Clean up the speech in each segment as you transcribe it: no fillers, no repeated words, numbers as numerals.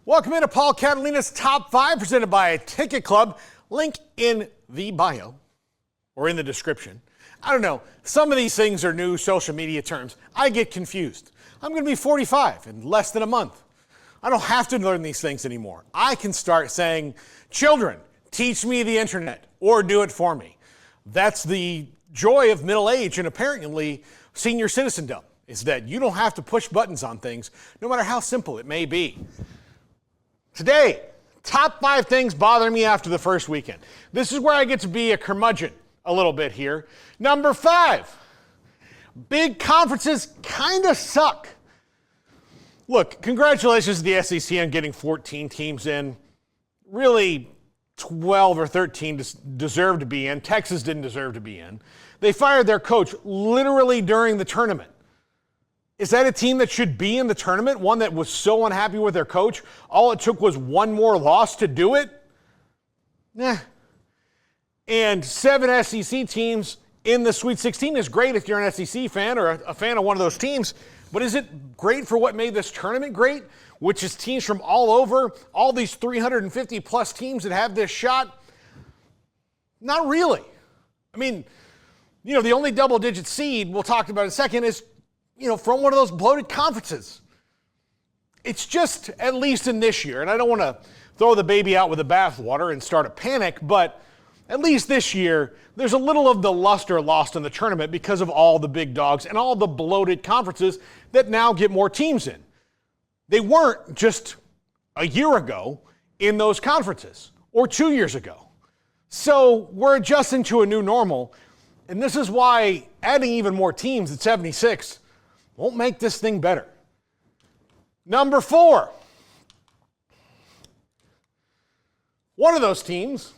Welcome into Paul Catalina's Top 5 presented by Ticket Club. Link in the bio or in the description. I don't know. Some of these things are new social media terms. I get confused. I'm going to be 45 in less than a month. I don't have to learn these things anymore. I can start saying, children, teach me the internet or do it for me. That's the joy of middle age and apparently senior citizendom, is that you don't have to push buttons on things, no matter how simple it may be. Today, top 5 things bothering me after the first weekend. This is where I get to be a curmudgeon a little bit here. Number 5, big conferences kind of suck. Look, congratulations to the SEC on getting 14 teams in. Really, 12 or 13 deserve to be in. Texas didn't deserve to be in. They fired their coach literally during the tournament. Is that a team that should be in the tournament? One that was so unhappy with their coach, all it took was one more loss to do it? Nah. And 7 SEC teams in the Sweet 16 is great if you're an SEC fan or a fan of one of those teams, but is it great for what made this tournament great, which is teams from all over, all these 350 plus teams that have this shot? Not really. I mean, the only double-digit seed we'll talk about in a second is from one of those bloated conferences. It's just, at least in this year, and I don't want to throw the baby out with the bathwater and start a panic, but at least this year, there's a little of the luster lost in the tournament because of all the big dogs and all the bloated conferences that now get more teams in. They weren't just a year ago in those conferences or 2 years ago. So we're adjusting to a new normal, and this is why adding even more teams at 76 won't make this thing better. Number 4. One of those teams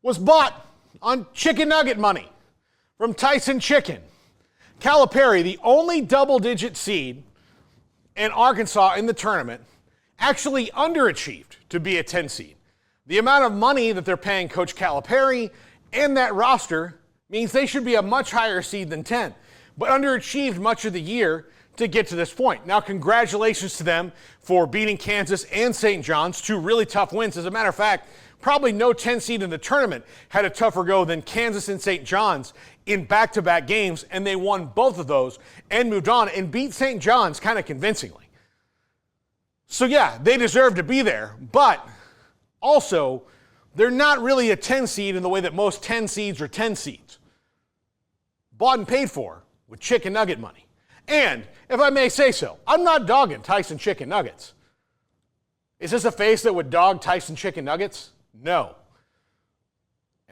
was bought on chicken nugget money from Tyson Chicken. Calipari, the only double-digit seed in Arkansas in the tournament, actually underachieved to be a 10 seed. The amount of money that they're paying Coach Calipari and that roster means they should be a much higher seed than 10. But underachieved much of the year to get to this point. Now, congratulations to them for beating Kansas and St. John's, 2 really tough wins. As a matter of fact, probably no 10 seed in the tournament had a tougher go than Kansas and St. John's in back-to-back games, and they won both of those and moved on and beat St. John's kind of convincingly. So yeah, they deserve to be there, but also they're not really a 10 seed in the way that most 10 seeds are 10 seeds. Bought and paid for with chicken nugget money. And, if I may say so, I'm not dogging Tyson Chicken Nuggets. Is this a face that would dog Tyson Chicken Nuggets? No.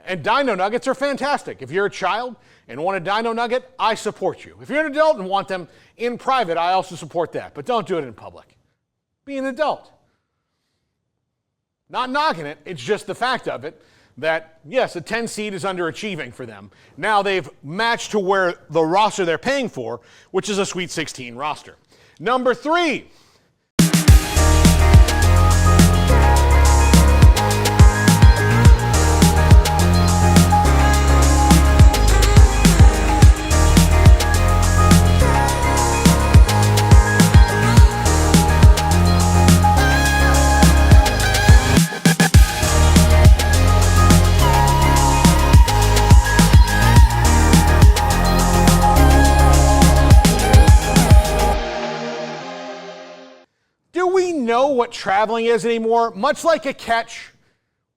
And Dino Nuggets are fantastic. If you're a child and want a Dino Nugget, I support you. If you're an adult and want them in private, I also support that. But don't do it in public. Be an adult. Not knocking it, it's just the fact of it that, yes, a 10 seed is underachieving for them. Now they've matched to where the roster they're paying for, which is a Sweet 16 roster. Number 3. Know what traveling is anymore, much like a catch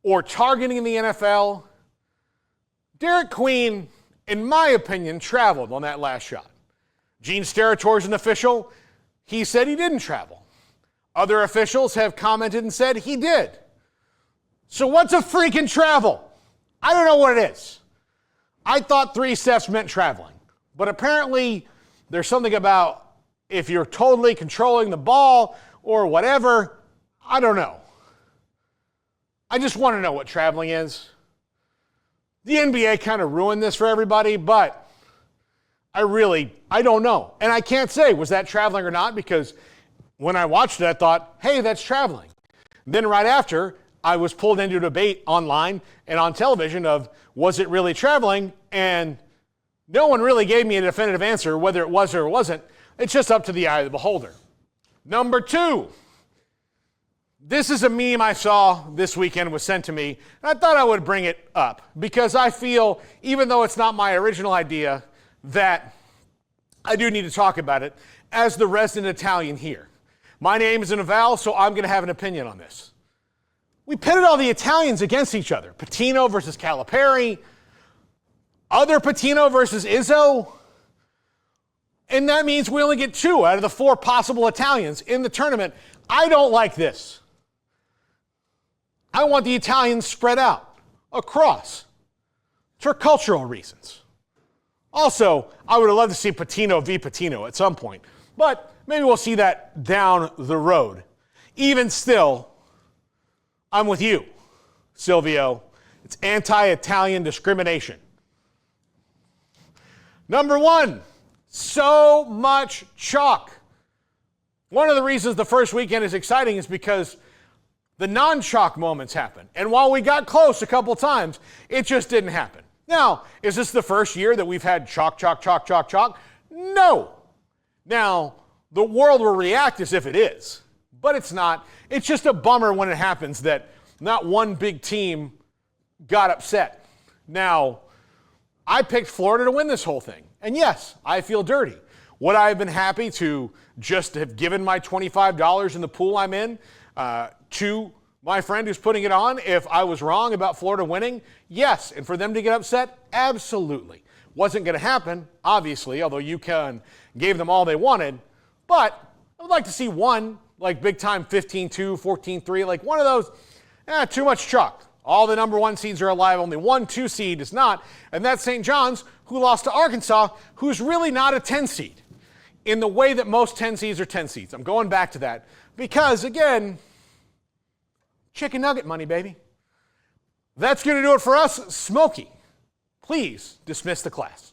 or targeting in the NFL. Derek Queen, in my opinion, traveled on that last shot. Gene Steratore is an official. He said he didn't travel. Other officials have commented and said he did. So what's a freaking travel? I don't know what it is. I thought 3 steps meant traveling, but apparently there's something about if you're totally controlling the ball or whatever, I don't know. I just want to know what traveling is. The NBA kind of ruined this for everybody, but I don't know. And I can't say, was that traveling or not? Because when I watched it, I thought, hey, that's traveling. Then right after, I was pulled into a debate online and on television of, was it really traveling? And no one really gave me a definitive answer, whether it was or it wasn't. It's just up to the eye of the beholder. Number 2, This is a meme I saw this weekend, was sent to me, and I thought I would bring it up because I feel, even though it's not my original idea, that I do need to talk about it as the resident Italian here. My name is Naval, so I'm going to have an opinion on this. We pitted all the Italians against each other. Patino versus Calipari, other Patino versus Izzo. And that means we only get 2 out of the 4 possible Italians in the tournament. I don't like this. I want the Italians spread out across for cultural reasons. Also, I would have loved to see Patino v. Patino at some point, but maybe we'll see that down the road. Even still, I'm with you, Silvio. It's anti-Italian discrimination. Number 1, so much chalk. One of the reasons the first weekend is exciting is because the non-chalk moments happen. And while we got close a couple times, it just didn't happen. Now, is this the first year that we've had chalk, chalk, chalk, chalk, chalk? No. Now, the world will react as if it is, but it's not. It's just a bummer when it happens that not one big team got upset. Now, I picked Florida to win this whole thing. And yes, I feel dirty. Would I have been happy to just have given my $25 in the pool I'm in to my friend who's putting it on if I was wrong about Florida winning? Yes. And for them to get upset? Absolutely. Wasn't going to happen, obviously, although UConn gave them all they wanted. But I would like to see one, like big time 15-2, 14-3, like one of those, too much chalk. All the number 1 seeds are alive. Only 1 2 seed is not. And that's St. John's, who lost to Arkansas, who's really not a 10 seed in the way that most 10 seeds are 10 seeds. I'm going back to that because, again, chicken nugget money, baby. That's going to do it for us. Smokey, please dismiss the class.